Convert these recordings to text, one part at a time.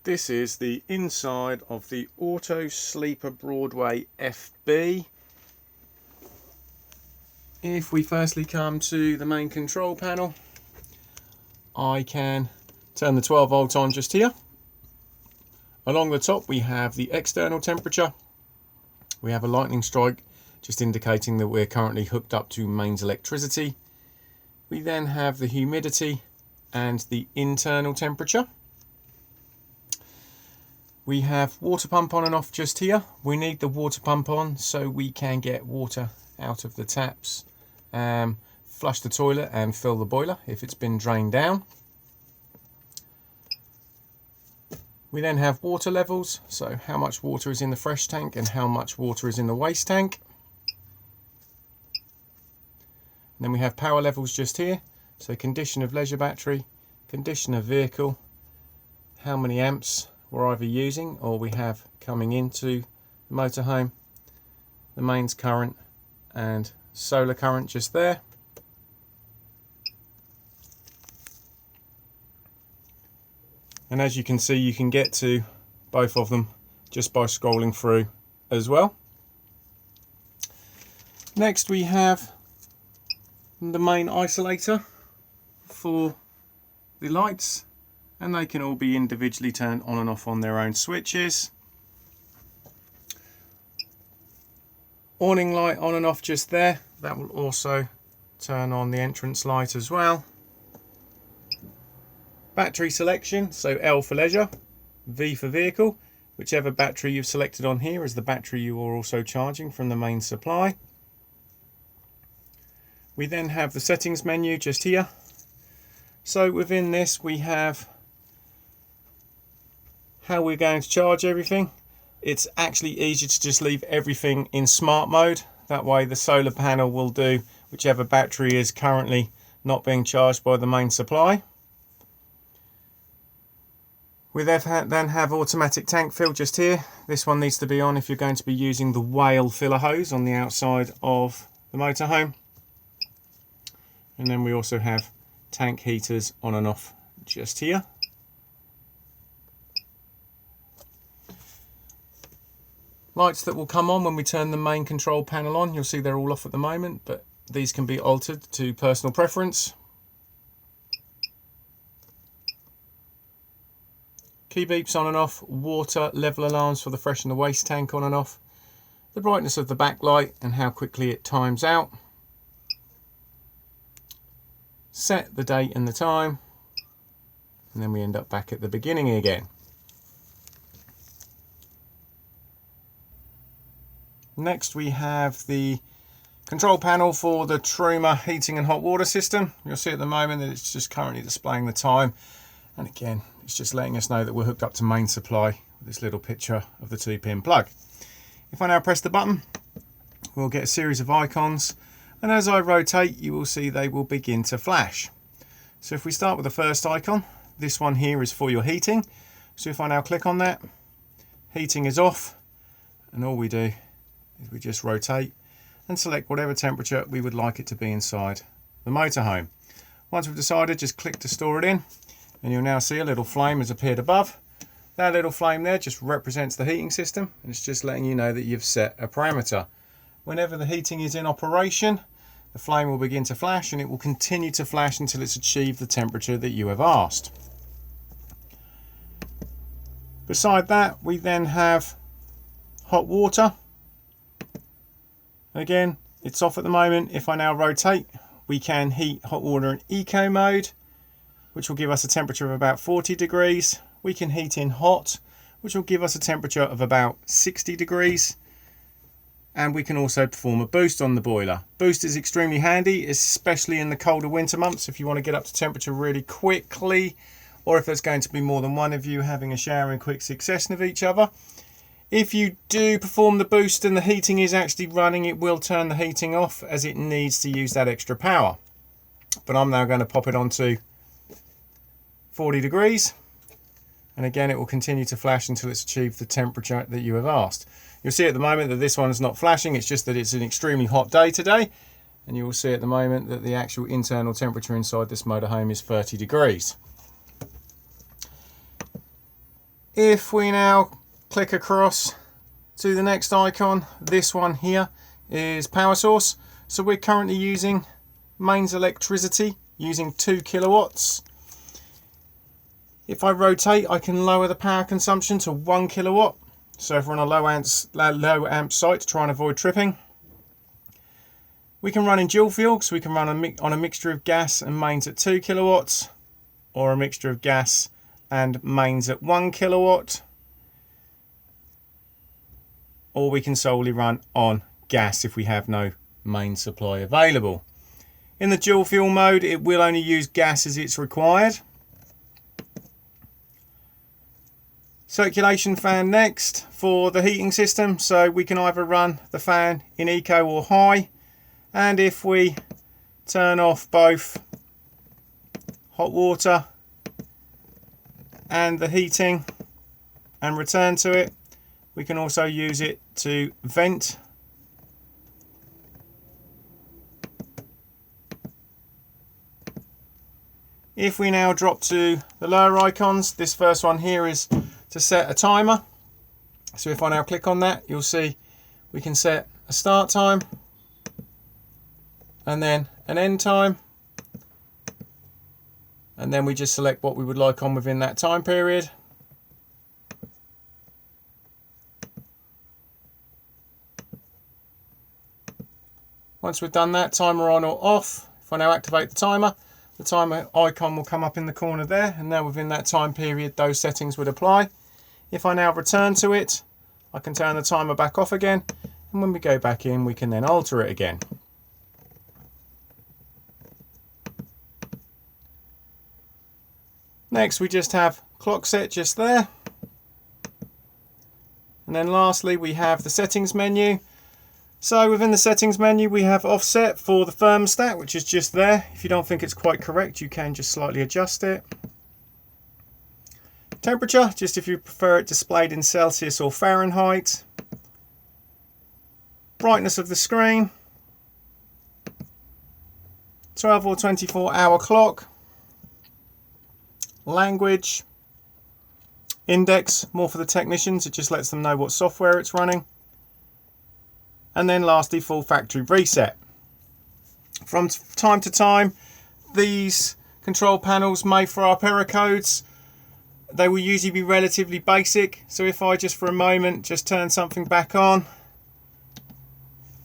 This is the inside of the Auto Sleeper Broadway FB. If we firstly come to the main control panel, I can turn the 12 volt on just here. Along the top we have the external temperature. We have a lightning strike just indicating that we're currently hooked up to mains electricity. We then have the humidity and the internal temperature. We have water pump on and off just here. We need the water pump on so we can get water out of the taps, flush the toilet and fill the boiler if it's been drained down. We then have water levels, so how much water is in the fresh tank and how much water is in the waste tank. And then we have power levels just here, so condition of leisure battery, condition of vehicle, how many amps we're either using or we have coming into the motorhome, the mains current and solar current just there. And as you can see, you can get to both of them just by scrolling through as well. Next we have the main isolator for the lights, and they can all be individually turned on and off on their own switches. Awning light on and off just there. That will also turn on the entrance light as well. Battery selection, so L for leisure, V for vehicle. Whichever battery you've selected on here is the battery you are also charging from the main supply. We then have the settings menu just here. So within this we have how we're going to charge everything. It's actually easier to just leave everything in smart mode. That way the solar panel will do whichever battery is currently not being charged by the main supply. We then have automatic tank fill just here. This one needs to be on if you're going to be using the whale filler hose on the outside of the motorhome. And then we also have tank heaters on and off just here. Lights that will come on when we turn the main control panel on. You'll see they're all off at the moment, but these can be altered to personal preference. Key beeps on and off, water level alarms for the fresh and the waste tank on and off, the brightness of the backlight and how quickly it times out. Set the date and the time, and then we end up back at the beginning again. Next we have the control panel for the Truma heating and hot water system. You'll see at the moment that it's just currently displaying the time, and again it's just letting us know that we're hooked up to main supply with this little picture of the 2-pin plug. If I now press the button, we'll get a series of icons, and as I rotate you will see they will begin to flash. So if we start with the first icon, this one here is for your heating. So if I now click on that, heating is off, and all we do is we just rotate and select whatever temperature we would like it to be inside the motorhome. Once we've decided, just click to store it in, and you'll now see a little flame has appeared above. That little flame there just represents the heating system, and it's just letting you know that you've set a parameter. Whenever the heating is in operation, the flame will begin to flash, and it will continue to flash until it's achieved the temperature that you have asked. Beside that, we then have hot water. Again, it's off at the moment. If I now rotate, we can heat hot water in eco mode, which will give us a temperature of about 40 degrees. We can heat in hot, which will give us a temperature of about 60 degrees. And we can also perform a boost on the boiler. Boost is extremely handy, especially in the colder winter months if you want to get up to temperature really quickly, or if there's going to be more than one of you having a shower in quick succession of each other. If you do perform the boost and the heating is actually running, it will turn the heating off as it needs to use that extra power. But I'm now going to pop it onto 40 degrees. And again, it will continue to flash until it's achieved the temperature that you have asked. You'll see at the moment that this one is not flashing. It's just that it's an extremely hot day today. And you will see at the moment that the actual internal temperature inside this motorhome is 30 degrees. If we now click across to the next icon, this one here is power source. So we're currently using mains electricity using 2 kilowatts. If I rotate, I can lower the power consumption to 1 kilowatt. So if we're on a low amp site to try and avoid tripping. We can run in dual fuel, so we can run on a mixture of gas and mains at 2 kilowatts, or a mixture of gas and mains at 1 kilowatt. Or we can solely run on gas if we have no main supply available. In the dual fuel mode, it will only use gas as it's required. Circulation fan next for the heating system, so we can either run the fan in eco or high, and if we turn off both hot water and the heating and return to it, we can also use it to vent. If we now drop to the lower icons, this first one here is to set a timer. So if I now click on that, you'll see we can set a start time and then an end time, and then we just select what we would like on within that time period. Once we've done that, timer on or off. If I now activate the timer icon will come up in the corner there, and now within that time period those settings would apply. If I now return to it, I can turn the timer back off again, and when we go back in we can then alter it again. Next we just have clock set just there, and then lastly we have the settings menu. So within the settings menu we have offset for the thermostat, which is just there. If you don't think it's quite correct, you can just slightly adjust it. Temperature, just if you prefer it displayed in Celsius or Fahrenheit. Brightness of the screen. 12 or 24 hour clock. Language. Index, more for the technicians, it just lets them know what software it's running. And then lastly, full factory reset. From time to time, these control panels may throw up error codes. They will usually be relatively basic. So if I just for a moment just turn something back on,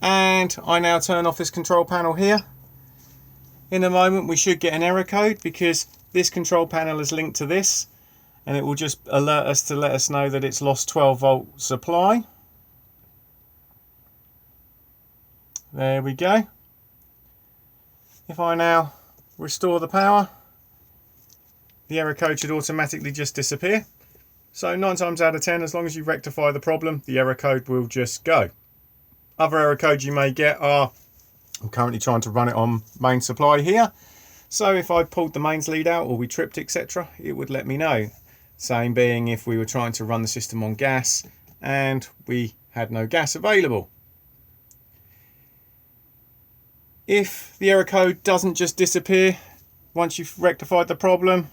and I now turn off this control panel here, in a moment we should get an error code because this control panel is linked to this, and it will just alert us to let us know that it's lost 12 volt supply. There we go. If I now restore the power, the error code should automatically just disappear. So 9 times out of 10, as long as you rectify the problem, the error code will just go. Other error codes you may get are, I'm currently trying to run it on main supply here. So if I pulled the mains lead out or we tripped, etc., it would let me know. Same being if we were trying to run the system on gas and we had no gas available. If the error code doesn't just disappear once you've rectified the problem,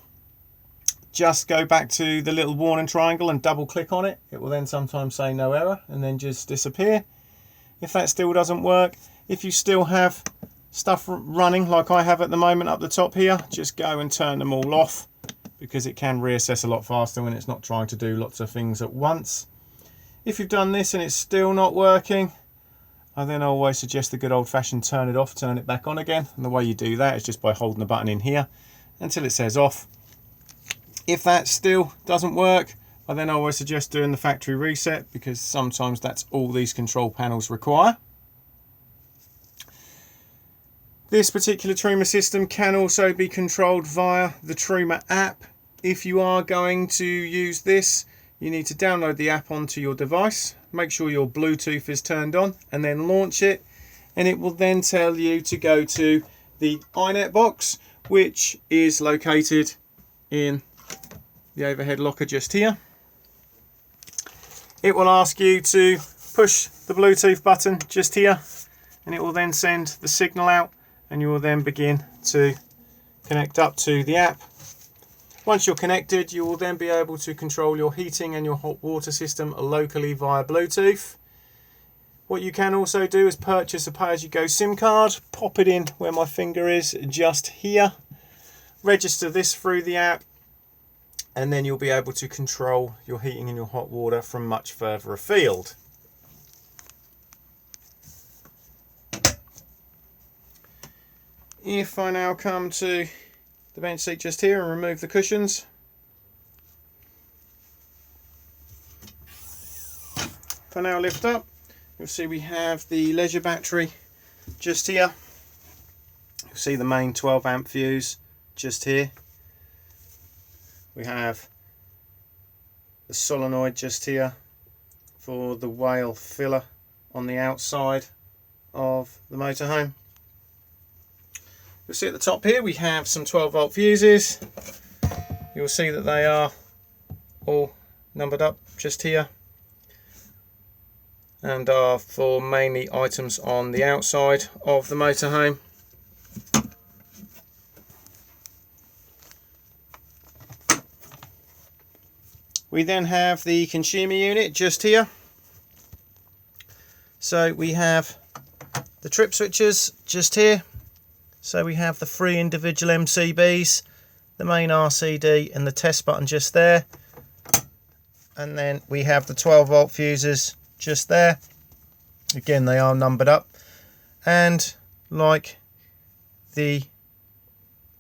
just go back to the little warning triangle and double click on it. It will then sometimes say no error and then just disappear. If that still doesn't work, if you still have stuff running like I have at the moment up the top here, just go and turn them all off because it can reassess a lot faster when it's not trying to do lots of things at once. If you've done this and it's still not working, I then always suggest the good old-fashioned turn it off, turn it back on again. And the way you do that is just by holding the button in here until it says off. If that still doesn't work, I then always suggest doing the factory reset because sometimes that's all these control panels require. This particular Truma system can also be controlled via the Truma app. If you are going to use this, you need to download the app onto your device. Make sure your Bluetooth is turned on and then launch it, and it will then tell you to go to the iNet box, which is located in the overhead locker just here. It will ask you to push the Bluetooth button just here, and it will then send the signal out, and you will then begin to connect up to the app. Once you're connected, you will then be able to control your heating and your hot water system locally via Bluetooth. What you can also do is purchase a pay-as-you-go SIM card, pop it in where my finger is, just here, register this through the app, and then you'll be able to control your heating and your hot water from much further afield. If I now come to the bench seat just here and remove the cushions, if I now lift up, you'll see we have the leisure battery just here. You'll see the main 12 amp fuse just here. We have the solenoid just here for the whale filler on the outside of the motorhome. You'll see at the top here we have some 12 volt fuses. You'll see that they are all numbered up just here and are for mainly items on the outside of the motorhome. We then have the consumer unit just here. So we have the trip switches just here. So we have the 3 individual MCBs, the main RCD and the test button just there. And then we have the 12 volt fuses just there. Again, they are numbered up. And like the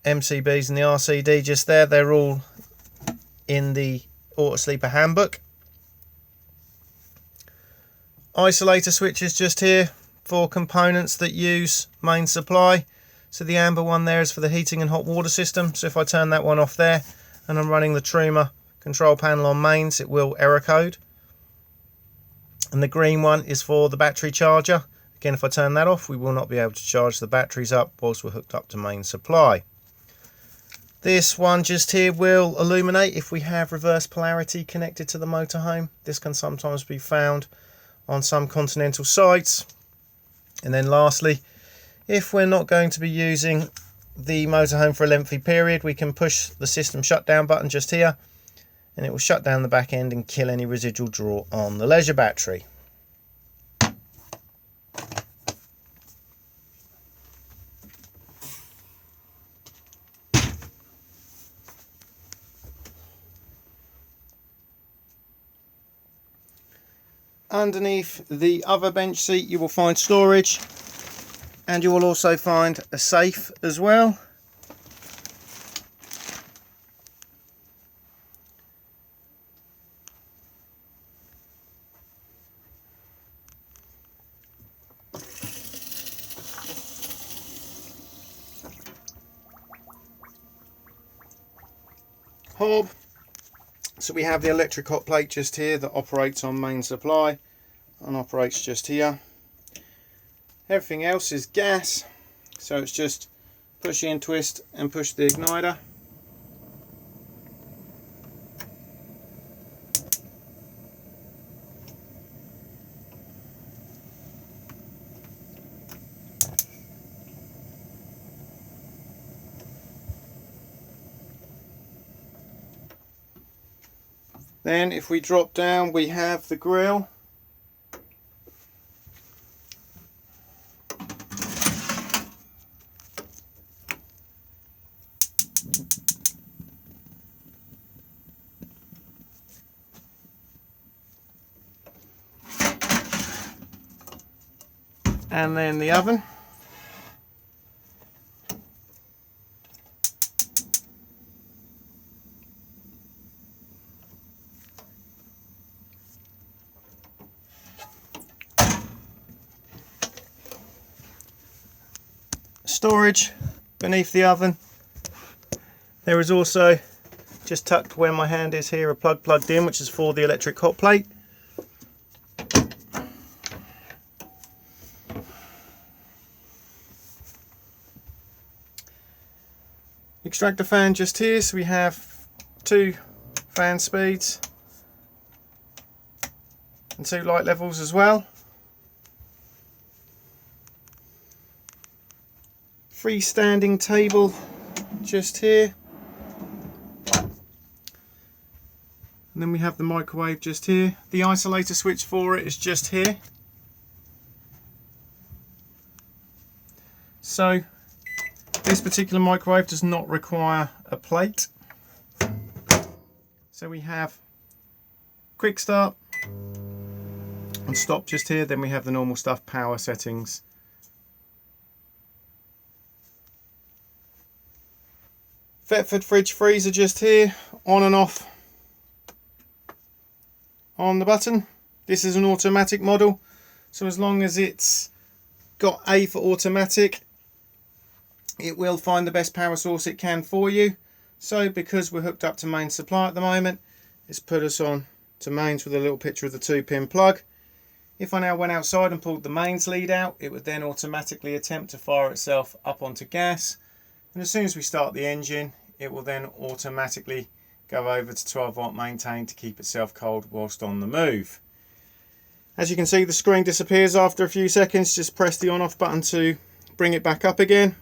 MCBs and the RCD just there, they're all in the Auto Sleeper handbook. Isolator switches just here for components that use main supply. So the amber one there is for the heating and hot water system. So if I turn that one off there and I'm running the Truma control panel on mains, it will error code. And the green one is for the battery charger. Again, if I turn that off, we will not be able to charge the batteries up whilst we're hooked up to main supply. This one just here will illuminate if we have reverse polarity connected to the motorhome. This can sometimes be found on some continental sites. And then lastly, if we're not going to be using the motorhome for a lengthy period, we can push the system shutdown button just here and it will shut down the back end and kill any residual draw on the leisure battery. Underneath the other bench seat you will find storage, and you will also find a safe as well. Hob. So we have the electric hot plate just here that operates on main supply and operates just here. Everything else is gas, so it's just push in, twist and push the igniter. Then if we drop down, we have the grill. And then the oven. Storage beneath the oven. There is also, just tucked where my hand is here, a plug plugged in, which is for the electric hot plate. Extractor fan just here, so we have 2 fan speeds and 2 light levels as well. Freestanding table just here. And then we have the microwave just here. The isolator switch for it is just here. So this particular microwave does not require a plate. So we have quick start and stop just here. Then we have the normal stuff, power settings. Thetford fridge freezer just here, on and off on the button. This is an automatic model, so as long as it's got A for automatic, it will find the best power source it can for you. So because we're hooked up to main supply at the moment, it's put us on to mains with a little picture of the 2-pin plug. If I now went outside and pulled the mains lead out, it would then automatically attempt to fire itself up onto gas, and as soon as we start the engine, it will then automatically go over to 12 volt maintain to keep itself cold whilst on the move. As you can see, the screen disappears after a few seconds. Just press the on off button to bring it back up again.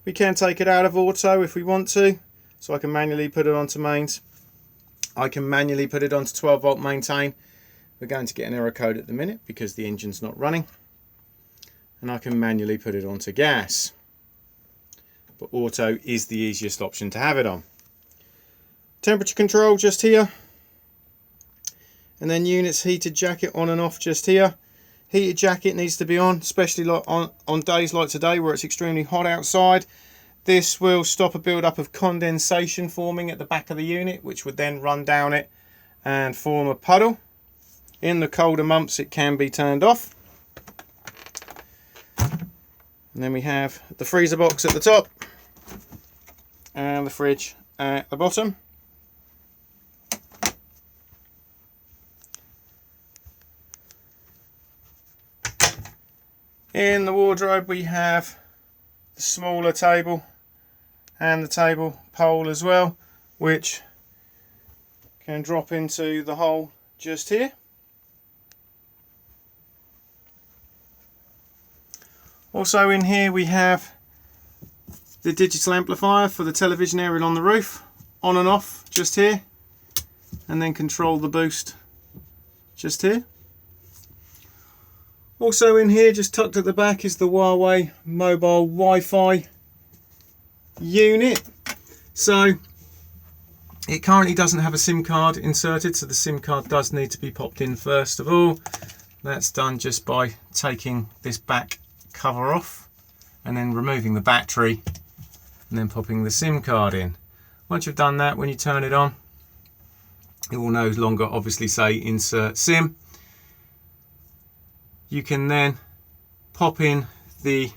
We can take it out of auto if we want to, so I can manually put it onto mains. I can manually put it onto 12 volt maintain. We're going to get an error code at the minute because the engine's not running, and I can manually put it onto gas, but auto is the easiest option to have it on. Temperature control just here, and then units heated jacket on and off just here. Heated jacket needs to be on, especially like on days like today where it's extremely hot outside. This will stop a build-up of condensation forming at the back of the unit, which would then run down it and form a puddle. In the colder months it can be turned off. And then we have the freezer box at the top and the fridge at the bottom. In the wardrobe we have the smaller table and the table pole as well, which can drop into the hole just here. Also in here we have the digital amplifier for the television aerial on the roof, on and off just here, and then control the boost just here. Also in here, just tucked at the back, is the Huawei mobile Wi-Fi unit. So it currently doesn't have a SIM card inserted, so the SIM card does need to be popped in first of all. That's done just by taking this back cover off and then removing the battery and then popping the SIM card in. Once you've done that, when you turn it on, it will no longer obviously say insert SIM. You can then pop in the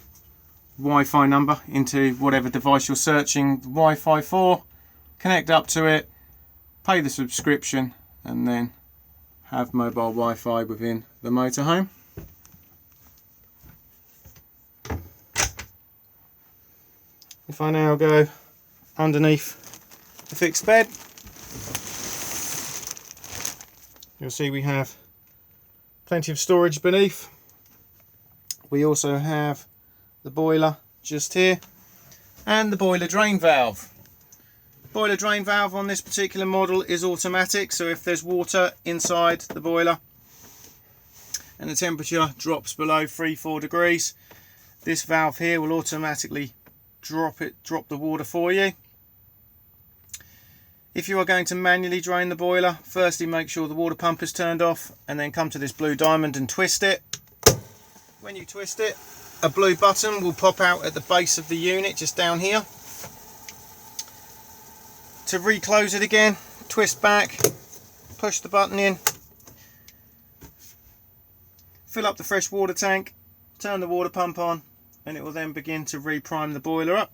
Wi-Fi number into whatever device you're searching the Wi-Fi for, connect up to it, pay the subscription, and then have mobile Wi-Fi within the motorhome. If I now go underneath the fixed bed, you'll see we have plenty of storage beneath. We also have the boiler just here and the boiler drain valve. Boiler drain valve on this particular model is automatic, so if there's water inside the boiler and the temperature drops below 3-4 degrees, this valve here will automatically drop the water for you. If you are going to manually drain the boiler, firstly make sure the water pump is turned off and then come to this blue diamond and twist it. When you twist it, a blue button will pop out at the base of the unit just down here. To reclose it again, twist back, push the button in, fill up the fresh water tank, turn the water pump on, and it will then begin to reprime the boiler up.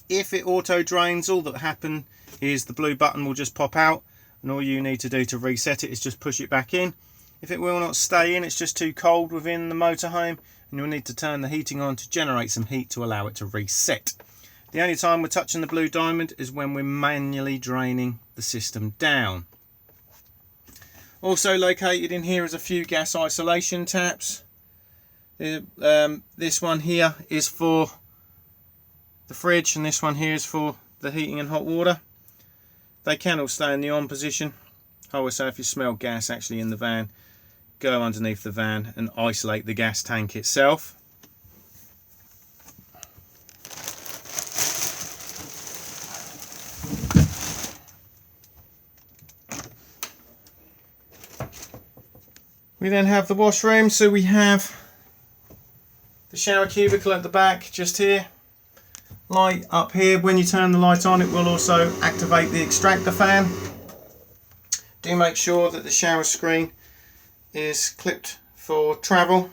If it auto drains, all that happen is the blue button will just pop out, and all you need to do to reset it is just push it back in. If it will not stay in, it's just too cold within the motorhome, and you'll need to turn the heating on to generate some heat to allow it to reset. The only time we're touching the blue diamond is when we're manually draining the system down. Also located in here is a few gas isolation taps. This one here is for the fridge, and this one here is for the heating and hot water. They can all stay in the on position. I always say if you smell gas actually in the van, go underneath the van and isolate the gas tank itself. We then have the washroom, so we have the shower cubicle at the back just here. Light up here. When you turn the light on, it will also activate the extractor fan. Do make sure that the shower screen is clipped for travel.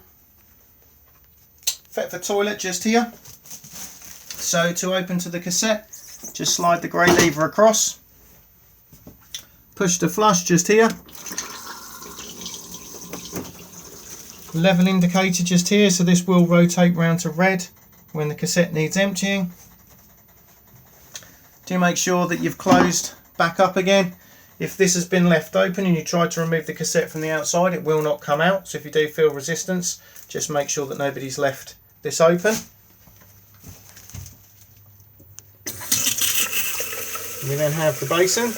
Fit for toilet just here. So to open to the cassette, just slide the grey lever across. Push to flush just here. Level indicator just here, so this will rotate round to red when the cassette needs emptying. Do make sure that you've closed back up again. If this has been left open and you try to remove the cassette from the outside, it will not come out. So if you do feel resistance, just make sure that nobody's left this open. We then have the basin.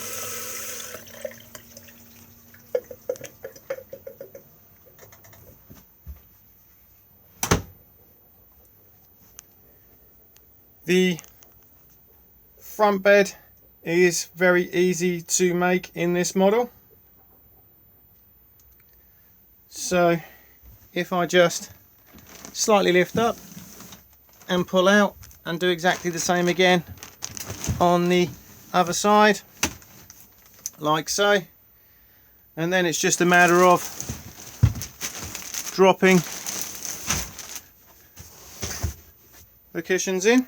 The front bed is very easy to make in this model. So if I just slightly lift up and pull out and do exactly the same again on the other side, like so, and then it's just a matter of dropping the cushions in.